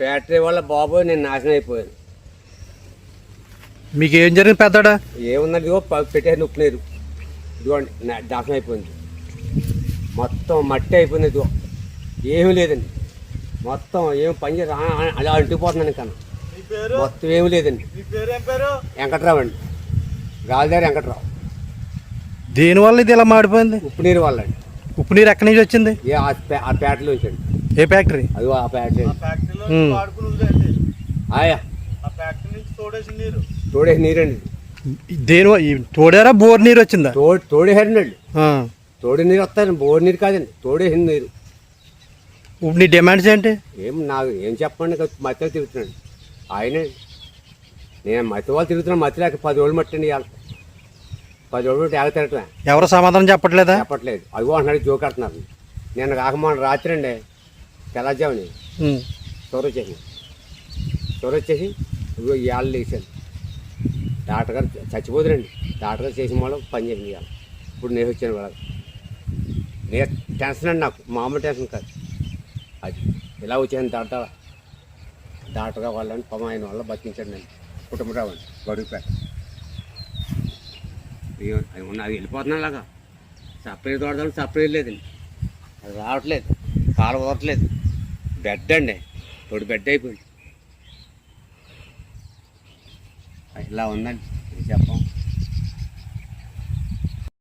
Battery వల్ల బాబు నేను నాశనం అయిపోయాను. మీకు ఏం జరిగింది పెద్దడా? ఏమున్నది ఇదిగో పెట్టేసి నొప్పినారు, ఇదిగోండి నాశనం అయిపోయింది, మొత్తం మట్టి అయిపోయింది. ఇదిగో ఏమీ లేదండి, మొత్తం ఏం పని అలా అంటుకుపోతున్నాను కన్నా, మొత్తం ఏమి లేదండి. వెంకట్రావు అండి, గాలిదారి వెంకట్రావు. దేనివల్ల ఇది ఇలా మాడిపోయింది? ఉప్పు నీరు వల్ల అండి. ఉప్పు నీరు ఎక్కడి నుంచి వచ్చింది? ఆ ఫ్యాక్టరీలో ఉంచండి. ఏ ఫ్యాక్టరీ? అది ఆ ఫ్యాక్టరీ ఆయా తోడేసి నీరండి. దేని తోడారా బోర్ నీరు వచ్చిందా? తోడేసారండి వాళ్ళు. తోడే నీరు వస్తాయండి, బోర్ నీరు కాదండి, తోడేసిన నీరు. ఇప్పుడు నీ డిమాండ్స్ ఏంటి? నాకు ఏం చెప్పండి, మధ్యలో తిరుగుతున్నాడు ఆయనే. నేను మధ్య వాళ్ళు తిరుగుతున్నాను, మధ్య లేక 10 రోజులు మట్టండి, ఇవాళ 10 రోజులు ఏగ తిరగటమే. ఎవరు సమాధానం చెప్పట్లేదా? చెప్పట్లేదు. అదిగో అంటున్నాడు, జోకెడుతున్నారు. నేను కాకమోన రాత్రి అండి తెల్లజామని వచ్చేసి ఇదిగో ఇవాళ లేచాను. డాక్టర్ గారు చచ్చిపోతురండి, డాక్టర్ గారు చేసిన వాళ్ళు పని చేసింది ఇవాళ. ఇప్పుడు నేను వచ్చాను వాళ్ళకి. నేను టెన్షన్ అండి, నాకు మామూలు టెన్షన్ కాదు. అది ఇలా వచ్చాను డాక్టర్ గారు వాళ్ళని ఆయన వల్ల బతికించండి నేను. కుటుంబరావు అండి, గడుగుపేట. అది వెళ్ళిపోతున్నాను అలాగా. సపరేట్ తోడదాం, సపరేట్ లేదండి, అది రావట్లేదు, కాలు వదలట్లేదు. బెడ్ అండి, తోడు బెడ్ అయిపోయింది. ఇలా ఉందండి, చెప్పాం.